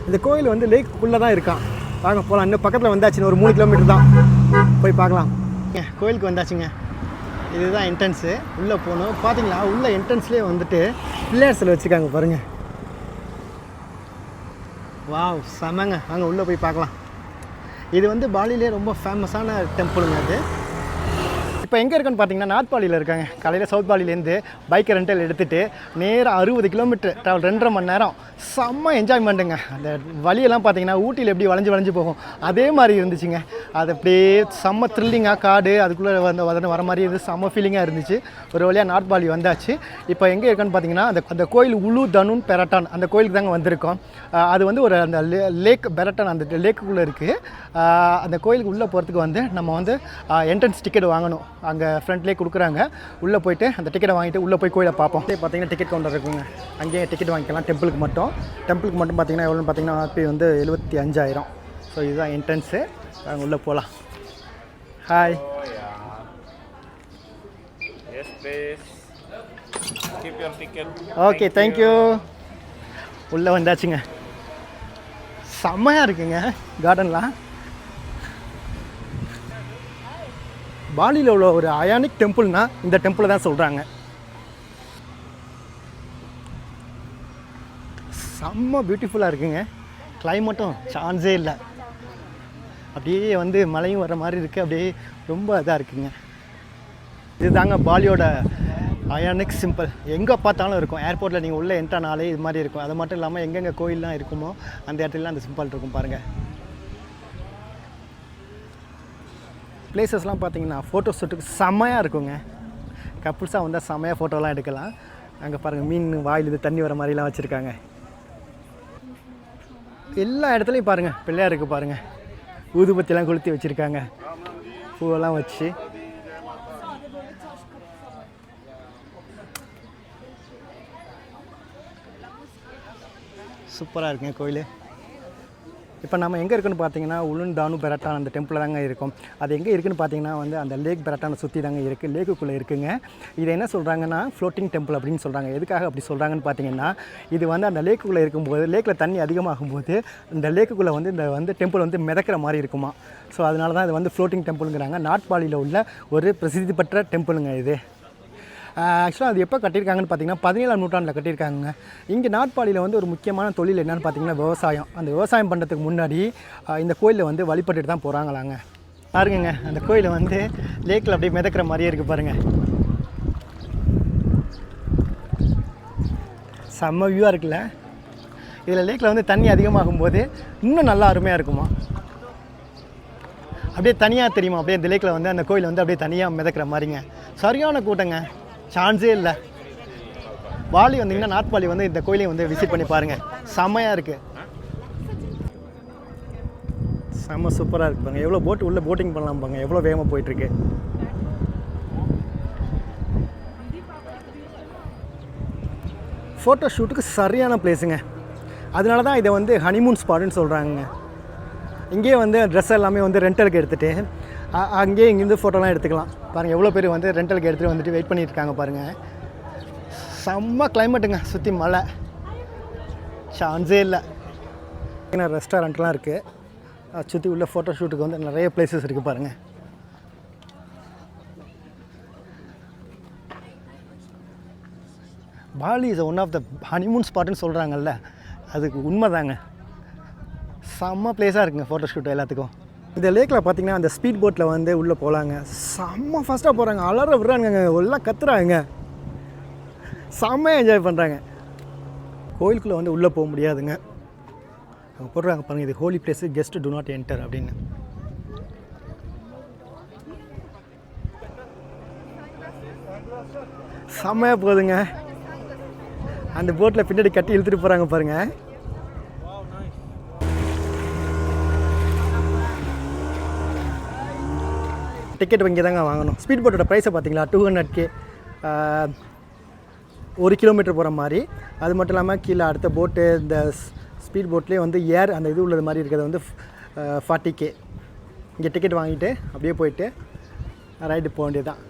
இந்த கோயில் வந்து லேக்குள்ளே தான் இருக்கான். வாங்க போகலாம், இன்னும் பக்கத்தில் வந்தாச்சுங்க, ஒரு 3 கிலோமீட்டர் தான், போய் பார்க்கலாம். கோயிலுக்கு வந்தாச்சுங்க, இதுதான் என்ட்ரன்ஸு. உள்ளே போகணும். பார்த்தீங்களா, உள்ள என்ட்ரன்ஸ்லேயே வந்துட்டு பிள்ளையார் வச்சுருக்காங்க பாருங்கள். வாவ் செமங்க. வாங்க உள்ளே போய் பார்க்கலாம். இது வந்து பாலிலே ரொம்ப ஃபேமஸான டெம்பிளுங்க அது. இப்போ எங்கே இருக்குன்னு பார்த்தீங்கன்னா நார்த் பாலியில் இருக்காங்க. காலையில் சவுத் பாலிலேருந்து பைக்கை ரெண்டல் எடுத்துகிட்டு நேராக 60 கிலோமீட்டர் ட்ராவல், 2.5 மணி நேரம். செம்ம என்ஜாய்மெண்ட்டுங்க. அந்த வழியெல்லாம் பார்த்தீங்கன்னா ஊட்டியில் எப்படி வளைஞ்சு போகும் அதே மாதிரி இருந்துச்சுங்க. அது அப்படியே செம்ம த்ரில்லிங்காக, காடு அதுக்குள்ளே வர மாதிரி இருந்து செம்ம ஃபீலிங்காக இருந்துச்சு. ஒரு வழியாக நார்த் பாலி வந்தாச்சு. இப்போ எங்கே இருக்குன்னு பார்த்தீங்கன்னா அந்த கோயில் உலு தனுன் பெரட்டான், அந்த கோயிலுக்கு தாங்க வந்திருக்கோம். அது வந்து ஒரு அந்த லேக் பெரட்டான், அந்த லேக்குள்ளே இருக்குது. அந்த கோயிலுக்கு உள்ளே போகிறதுக்கு வந்து நம்ம வந்து என்ட்ரன்ஸ் டிக்கெட் வாங்கணும். அங்கே ஃப்ரண்ட்லேயே கொடுக்குறாங்க. உள்ளே போய்ட்டு அந்த டிக்கெட்டை வாங்கிட்டு உள்ளே போய் கோயிலை பார்ப்போம். பார்த்தீங்கன்னா டிக்கெட் கவுண்டர் இருக்குங்க, அங்கேயே டிக்கெட் வாங்கிக்கலாம். டெம்பிளுக்கு மட்டும் பார்த்தீங்கன்னா எவ்வளோன்னு பார்த்தீங்கன்னா ஆர்பி வந்து 75,000. ஸோ இதுதான் என்ட்ரன்ஸு. நாங்கள் உள்ளே போகலாம். ஹாய். Okay, thank you. உள்ளே வந்தாச்சுங்க. செம்மையாக இருக்குங்க கார்டன்லாம். பாலியில் உள்ள ஒரு அயானிக் டெம்பிள்னா இந்த டெம்பிளை தான் சொல்கிறாங்க. செம்ம பியூட்டிஃபுல்லாக இருக்குங்க. கிளைமேட்டும் சான்ஸே இல்லை. அப்படியே வந்து மழையும் வர மாதிரி இருக்குது. அப்படியே ரொம்ப இதாக இருக்குங்க. இது தாங்க பாலியோட அயானிக் சிம்பிள். எங்கே பார்த்தாலும் இருக்கும். ஏர்போர்ட்டில் நீங்கள் உள்ளே என்ட்ரானாலே இது மாதிரி இருக்கும். அது மட்டும் இல்லாமல் எங்கெங்கே கோயிலெலாம் இருக்குமோ அந்த இடத்துலலாம் அந்த சிம்பிள் இருக்கும் பாருங்கள். பிளேசஸ்லாம் பார்த்தீங்கன்னா ஃபோட்டோ ஷூட்டுக்கு செம்மையாக இருக்குங்க. கப்புள்ஸாக வந்தால் செம்மையாக ஃபோட்டோலாம் எடுக்கலாம். அங்கே பாருங்கள், மீன் வாயில் இது தண்ணி வர மாதிரிலாம் வச்சுருக்காங்க. எல்லா இடத்துலையும் பாருங்கள் பிள்ளையார் இருக்குது பாருங்கள். ஊதுபத்திலாம் கொளுத்தி வச்சுருக்காங்க, பூவெல்லாம் வச்சு. சூப்பராக இருக்குங்க கோயில். இப்போ நம்ம எங்கே இருக்குன்னு பார்த்தீங்கன்னா உலுன் தானு பெரட்டான் அந்த டெம்பிள் தாங்க இருக்கும். அது எங்கே இருக்குதுன்னு பார்த்தீங்கன்னா வந்து அந்த லேக் பெரட்டானை சுற்றி தாங்க இருக்குது, லேக்குள்ளே இருக்குங்க. இது என்ன சொல்கிறாங்கன்னா ஃப்ளோட்டிங் டெம்பிள் அப்படின்னு சொல்கிறாங்க. எதுக்காக அப்படி சொல்கிறாங்கன்னு பார்த்தீங்கன்னா, இது வந்து அந்த லேக்குள்ளே இருக்கும்போது, லேக்கில் தண்ணி அதிகமாகும்போது இந்த லேக்குள்ளே வந்து இந்த வந்து டெம்பிள் வந்து மிதக்கிற மாதிரி இருக்குமா. ஸோ அதனால தான் இது வந்து ஃப்ளோட்டிங் டெம்பிளுங்கிறாங்க. நார்த் பாலியில் உள்ள ஒரு பிரசித்தி பெற்ற டெம்பிளுங்க இது. ஆக்சுவலாக அது எப்போ கட்டியிருக்காங்கன்னு பார்த்தீங்கன்னா 17ஆம் நூற்றாண்டில் கட்டியிருக்காங்க. இங்கே நார்த் பாலியில் வந்து ஒரு முக்கியமான தொழில் என்னென்னு பார்த்தீங்கன்னா விவசாயம். அந்த விவசாயம் பண்ணுறதுக்கு முன்னாடி இந்த கோயிலில் வந்து வழிபட்டுட்டு தான் போகிறாங்களாங்க. பாருங்க, அந்த கோயிலை வந்து லேக்கில் அப்படியே மிதக்கிற மாதிரியே இருக்குது பாருங்கள். செம்ம வியூவாக இருக்குல்ல. இதில் லேக்கில் வந்து தண்ணி அதிகமாகும்போது இன்னும் நல்லா அருமையாக இருக்குமா. அப்படியே தனியாக தெரியுமா, அப்படியே இந்த லேக்கில் வந்து அந்த கோயில் வந்து அப்படியே தனியாக மிதக்கிற மாதிரிங்க. சரியான கூட்டங்க, சான்ஸே இல்லை. பாலி வந்தீங்கன்னா நார்த் பாலி வந்து இந்த கோயிலையும் வந்து விசிட் பண்ணி பாருங்கள். செம்மையாக இருக்குது, செம்ம சூப்பராக இருக்குது பாருங்க. எவ்வளோ போட்டு உள்ளே போட்டிங் பண்ணலாம் பாருங்க, எவ்வளோ வேகமாக போயிட்டுருக்கு. ஃபோட்டோ ஷூட்டுக்கு சரியான பிளேஸுங்க. அதனால தான் இதை வந்து ஹனிமூன் ஸ்பாட்டுன்னு சொல்கிறாங்க. இங்கேயே வந்து ட்ரெஸ் எல்லாமே வந்து ரெண்டலுக்கு எடுத்துகிட்டு அங்கேயே இங்கேருந்து ஃபோட்டோலாம் எடுத்துக்கலாம். பாருங்கள் எவ்வளோ பேர் வந்து ரெண்டலுக்கு எடுத்துகிட்டு வந்துட்டு வெயிட் பண்ணியிருக்காங்க பாருங்கள். செம்ம கிளைமேட்டுங்க, சுற்றி மழை, சான்ஸே இல்லை. ஏன்னா ரெஸ்டாரண்ட்லாம் இருக்குது சுற்றி உள்ள ஃபோட்டோ ஷூட்டுக்கு வந்து நிறைய பிளேசஸ் இருக்குது பாருங்கள். Bali is one of the honeymoon ஸ்பாட்டுன்னு சொல்கிறாங்கல்ல, அதுக்கு உண்மை தாங்க. செம்ம பிளேஸாக இருக்குங்க ஃபோட்டோ ஷூட் எல்லாத்துக்கும். இந்த லேக்கில் பார்த்தீங்கன்னா அந்த ஸ்பீட் போட்டில் வந்து உள்ளே போகலாங்க. செம்ம ஃபாஸ்ட்டாக போகிறாங்க, அலற விடுறாங்க, எல்லாம் கத்துறாங்க, செம்மையாக என்ஜாய் பண்ணுறாங்க. கோயிலுக்குள்ளே வந்து உள்ளே போக முடியாதுங்க. அவங்க போடுறாங்க பாருங்கள், இது holy place, guest do not enter அப்படின்னு. செம்மையாக போகுதுங்க. அந்த போட்டில் பின்னாடி கட்டி இழுத்துட்டு போகிறாங்க பாருங்கள். டிக்கெட் இங்கே தாங்க வாங்கணும். ஸ்பீட் போட்டோட ப்ரைஸை பார்த்தீங்களா, 200K 1 கிலோமீட்டர் போகிற மாதிரி. அது மட்டும் இல்லாமல் கீழே அடுத்த போட்டு இந்த ஸ்பீட் போட்லேயே வந்து ஏர் அந்த இது உள்ளது மாதிரி இருக்கிறது வந்து 40K. இங்கே டிக்கெட் வாங்கிட்டு அப்படியே போயிட்டு ரைடு போக வேண்டியது தான்.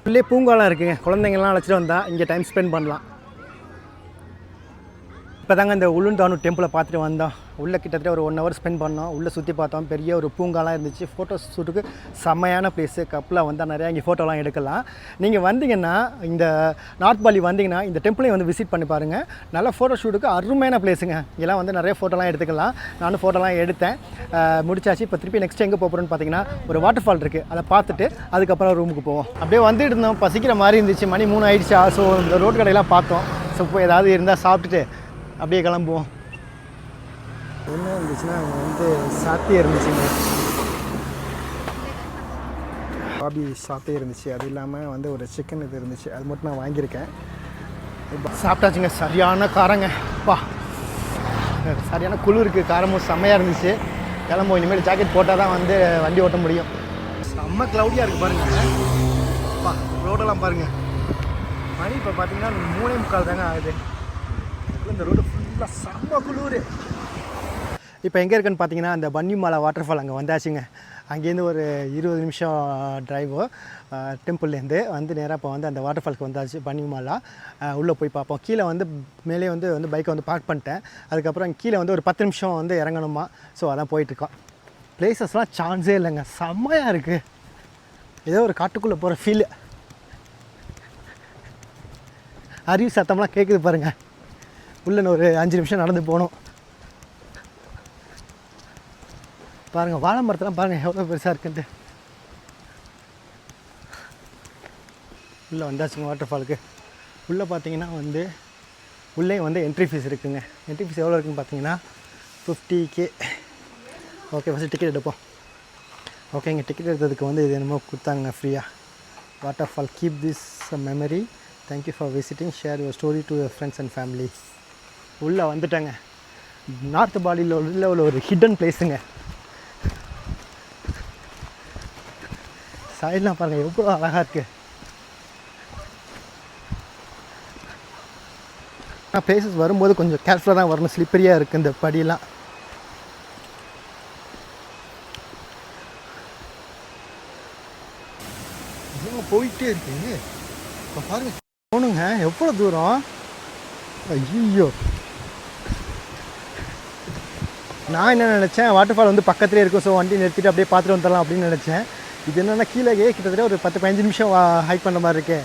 உள்ளே பூங்காலாம் இருக்குங்க, குழந்தைங்கள்லாம் அழைச்சிட்டு வந்தால் இங்கே டைம் ஸ்பெண்ட் பண்ணலாம். இப்போ தாங்க இந்த உளுந்தானு டெம்பிளை பார்த்துட்டு வந்தோம். உள்ளே கிட்டத்தட்ட ஒரு 1 hour ஸ்பெண்ட் பண்ணோம். உள்ளே சுற்றி பார்த்தோம். பெரிய ஒரு பூங்காலாம் இருந்துச்சு. ஃபோட்டோ ஷூட்டுக்கு செம்மையான ப்ளேஸு. கப்பில் வந்தால் நிறையா இங்கே ஃபோட்டோலாம் எடுக்கலாம். நீங்கள் வந்தீங்கன்னா இந்த நார்த் பாலி வந்தீங்கன்னா இந்த டெம்பிளையும் வந்து விசிட் பண்ணி பாருங்கள். நல்லா ஃபோட்டோ ஷூட்டுக்கு அருமையான ப்ளேஸுங்க. இதெல்லாம் வந்து நிறைய ஃபோட்டோலாம் எடுத்துக்கலாம். நானும் ஃபோட்டோலாம் எடுத்தேன். முடிச்சாச்சு. இப்போ திருப்பி நெக்ஸ்ட் எங்கே போகிறோன்னு பார்த்தீங்கன்னா ஒரு வாட்டர் ஃபால் இருக்குது. அதை பார்த்துட்டு அதுக்கப்புறம் ரூமுக்கு போவோம். அப்படியே வந்துட்டு இருந்தோம். பசிக்கிற மாதிரி இருந்துச்சு. மணி 3 ஆகிடுச்சா. ஸோ இந்த ரோட் கடையெல்லாம் பார்த்தோம். ஸோ இப்போ ஏதாவது இருந்தால் சாப்பிட்டுட்டு அப்படியே கிளம்புவோம். என்ன இருந்துச்சுன்னா அங்கே வந்து சாத்தே இருந்துச்சுங்க, பாபி சாத்தே இருந்துச்சு. அது இல்லாமல் வந்து ஒரு சிக்கன் இது இருந்துச்சு. அது மட்டும் நான் வாங்கியிருக்கேன். இப்போ சாப்பிட்டாச்சுங்க. சரியான காரங்க, பா சரியான குளிருக்கு. காரமும் செம்மையாக இருந்துச்சு. கிளம்புவோம். இனிமேல் ஜாக்கெட் போட்டால் தான் வந்து வண்டி ஓட்ட முடியும். செம்ம க்ளவுடியாக இருக்குது பாருங்கள். பா ரோடெல்லாம் பாருங்கள். மணி இப்போ பார்த்தீங்கன்னா 3:45 தாங்க ஆகுது. இந்த ரோடு ஃபுல்லாக செம்ம குளிர். இப்போ எங்கே இருக்குன்னு பார்த்தீங்கன்னா அந்த பன்னிமாலா வாட்டர் ஃபால் அங்கே வந்தாச்சுங்க. அங்கேருந்து ஒரு 20 நிமிஷம் ட்ரைவு டெம்பிள்லேருந்து வந்து நேராக இப்போ வந்து அந்த வாட்டர் ஃபால்க்கு வந்தாச்சு. பன்னிமாலா உள்ளே போய் பார்ப்போம். கீழே வந்து மேலே வந்து பைக்கை வந்து பார்க் பண்ணிட்டேன். அதுக்கப்புறம் கீழே வந்து ஒரு 10 நிமிஷம் வந்து இறங்கணுமா. ஸோ அதான் போயிட்டுருக்கோம். ப்ளேஸஸ்லாம் சான்ஸே இல்லைங்க, செம்மையாக இருக்குது. ஏதோ ஒரு காட்டுக்குள்ளே போகிற ஃபீலு. அருவி சத்தம்லாம் கேட்குது பாருங்கள். உள்ளே ஒரு 5 நிமிஷம் நடந்து போகணும். பாருங்கள் வாழை மரத்தெல்லாம் பாருங்கள் எவ்வளோ பெருசாக இருக்குன்ட்டு. உள்ளே வந்தாச்சுங்க வாட்டர் ஃபாலுக்கு. உள்ளே பார்த்தீங்கன்னா வந்து உள்ளே வந்து என்ட்ரி ஃபீஸ் இருக்குதுங்க. என்ட்ரி ஃபீஸ் எவ்வளோ இருக்குதுன்னு பார்த்தீங்கன்னா 50K. ஓகே, ஃபஸ்ட்டு டிக்கெட் எடுப்போம். ஓகே, இங்கே டிக்கெட் எடுத்ததுக்கு வந்து இது என்னமோ கொடுத்தாங்க ஃப்ரீயாக. Water fall keep this memory, thank you for visiting, share your story to your friends and family. உள்ளே வந்துட்டாங்க. நார்த் பாலியில் உள்ள ஒரு ஹிடன் பிளேஸுங்க. சைட்லாம் பாருங்கள் எவ்வளோ அழகாக இருக்குது. ஆனால் பிளேசஸ் வரும்போது கொஞ்சம் கேர்ஃபுல்லாக தான் வரணும். ஸ்லிப்பரியாக இருக்குது இந்த படியெல்லாம். போயிட்டே இருக்குங்க. இப்போ பாருங்கள் போகணுங்க, எவ்வளோ தூரம். ஐயோ, நான் என்ன நினச்சேன், வாட்டர் ஃபால் வந்து பக்கத்துலேயே இருக்கும். ஸோ வண்டி நிறுத்திட்டு அப்படியே பார்த்துட்டு வந்துடலாம் அப்படின்னு நினச்சேன். இது என்னென்னா கீழே கிட்டத்தட்ட ஒரு 10-15 நிமிஷம் ஹைக் பண்ணுற மாதிரி இருக்கே.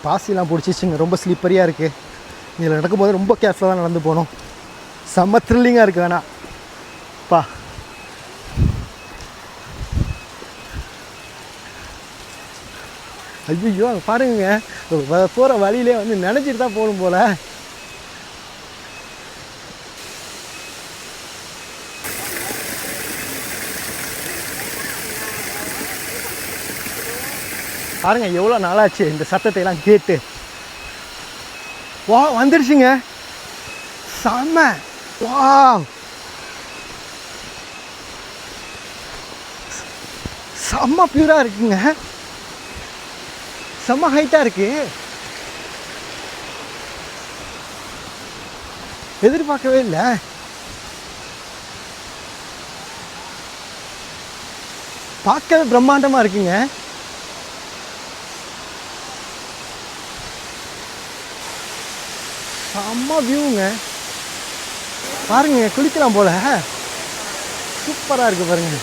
பாசிலாம் பிடிச்சிச்சிங்க, ரொம்ப ஸ்லிப்பரியாக இருக்குது. இதில் நடக்கும்போது ரொம்ப கேர்ஃபுல்லாக தான் நடந்து போகணும். செம்ம த்ரில்லிங்காக இருக்குது. வேணா பா ஐயோ பாருங்க, போகிற வழியிலே வந்து நினச்சிட்டு தான் போகணும் போல். பாருங்க எவ்வளோ நாளாச்சு இந்த சத்தத்தை எல்லாம் கேட்டு. வா வந்துடுச்சுங்க, செம்ம. வா செம்ம பியூராக இருக்குங்க, செம்ம ஹைட்டாக இருக்கு. எதிர்பார்க்கவே இல்லை. பார்க்கவே பிரம்மாண்டமாக இருக்குங்க. செம்ம வியூங்க. பாருங்க, குளிக்கலாம் போல. சூப்பராக இருக்குது பாருங்க.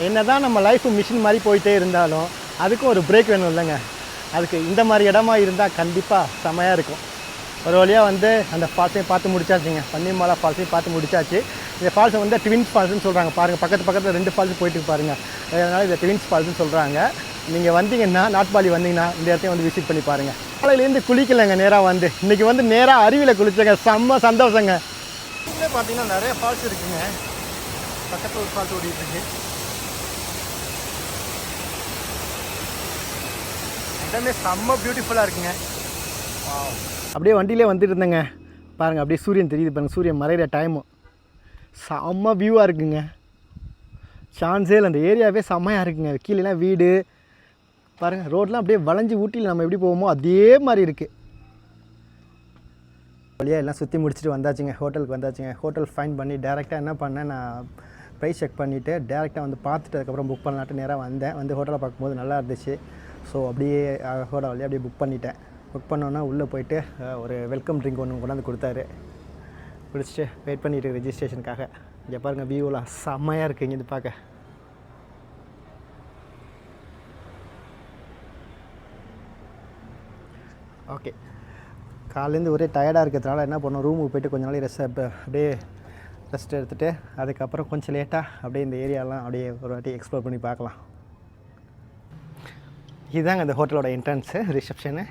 என்ன தான் நம்ம லைஃப் மிஷின் மாதிரி போயிட்டே இருந்தாலும் அதுக்கும் ஒரு பிரேக் வேணும் இல்லைங்க. அதுக்கு இந்த மாதிரி இடமா இருந்தால் கண்டிப்பாக செமையாக இருக்கும். ஒரு வழியாக வந்து அந்த ஃபால்ஸையும் பார்த்து முடிச்சாச்சுங்க. பன்னிமலை ஃபால்ஸையும் பார்த்து முடிச்சாச்சு. இந்த ஃபால்ஸை வந்து ட்வின்ஸ் ஃபால்ஸ்னு சொல்கிறாங்க. பாருங்கள், பக்கத்தில் 2 ஃபால்ஸ் போயிட்டு பாருங்கள். அதனால் இதை ட்வின்ஸ் ஃபால்ஸ்னு சொல்கிறாங்க. நீங்கள் வந்தீங்கன்னா, நாட்பாலி வந்தீங்கன்னா இந்த இடத்தையும் வந்து விசிட் பண்ணி பாருங்கள். காலையிலேருந்து குளிக்கலைங்க, நேராக வந்து இன்றைக்கி வந்து நேராக அருவியில் குளிச்சேங்க. செம்ம சந்தோஷங்க. இங்கே பார்த்தீங்கன்னா நிறைய ஃபால்ஸ் இருக்குங்க. பக்கத்தில் ஒரு ஃபால்ஸ் ஓடிட்டு இருக்கு. எல்லாமே செம்ம பியூட்டிஃபுல்லாக இருக்குங்க. அப்படியே வண்டியிலே வந்துட்டு இருந்தேங்க. பாருங்கள், அப்படியே சூரியன் தெரியுது பாருங்கள். சூரியன் மறைகிற டைமு செம்ம வியூவாக இருக்குங்க. சான்ஸே இல்லை, அந்த ஏரியாவே செம்மையாக இருக்குங்க. கீழேலாம் வீடு பாருங்கள். ரோடெலாம் அப்படியே வளைஞ்சி ஊட்டியில் நம்ம எப்படி போவோமோ அதே மாதிரி இருக்குது. வழியாக எல்லாம் சுற்றி முடிச்சுட்டு வந்தாச்சுங்க. ஹோட்டலுக்கு வந்தாச்சுங்க. ஹோட்டல் ஃபைன் பண்ணி டேரெக்டாக என்ன பண்ணேன், நான் ப்ரைஸ் செக் பண்ணிவிட்டு டேரெக்டாக வந்து பார்த்துட்டு அதுக்கப்புறம் புக் பண்ணலான்ட்டு நேராக வந்தேன். வந்து ஹோட்டலை பார்க்கும்போது நல்லா இருந்துச்சு. ஸோ அப்படியே ஹோட்டல் வழியாக அப்படியே புக் பண்ணிட்டேன். புக் பண்ணோன்னா உள்ளே போயிட்டு ஒரு வெல்கம் ட்ரிங்க் ஒன்று கொண்டாந்து கொடுத்தாரு. குடிச்சிட்டு வெயிட் பண்ணிவிட்டு ரெஜிஸ்ட்ரேஷனுக்காக. இங்கே பாருங்கள், வியூலாம் செம்மையாக இருக்குது இங்கேருந்து பார்க்க. ஓகே, காலையிலேருந்து ஒரே டயர்டாக இருக்கிறதுனால என்ன பண்ணோம், ரூமுக்கு போய்ட்டு கொஞ்ச நாளைக்கு அப்படியே ரெஸ்ட் எடுத்துகிட்டு அதுக்கப்புறம் கொஞ்சம் லேட்டாக அப்படியே இந்த ஏரியாலாம் அப்படியே ஒரு வாட்டி எக்ஸ்ப்ளோர் பண்ணி பார்க்கலாம். இதுதாங்க இந்த ஹோட்டலோட என்ட்ரன்ஸு, ரிசப்ஷனு.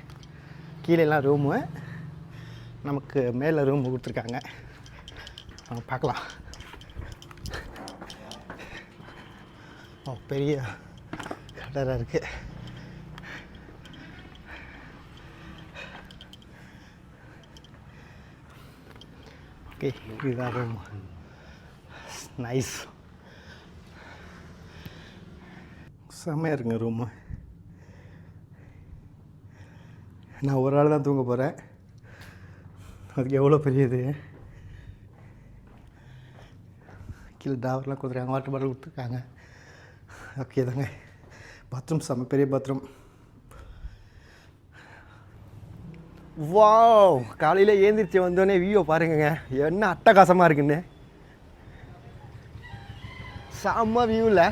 கீழேலாம் ரூமு, நமக்கு மேலே ரூம் கொடுத்துருக்காங்க. நம்ம பார்க்கலாம். பெரிய கடலாக இருக்குது. ஓகே, இதுதான் ரூம். நைஸ், செம்மையாக இருக்குங்க ரூமு. நான் ஒரு ஆள் தான் தூங்க போகிறேன். அதுக்கு எவ்வளோ பெரியது. கீழே டாவர்லாம் கொடுத்துருக்காங்க, வாட்டர் பாட்டில் கொடுத்துருக்காங்க. ஓகே தாங்க. பாத்ரூம் செம்ம பெரிய பாத்ரூம். வாவ், காலையில் ஏந்திரிச்சு வந்தோடனே வியூவை பாருங்கங்க, என்ன அட்டகாசமாக இருக்குன்னு. செம்ம வியூவில்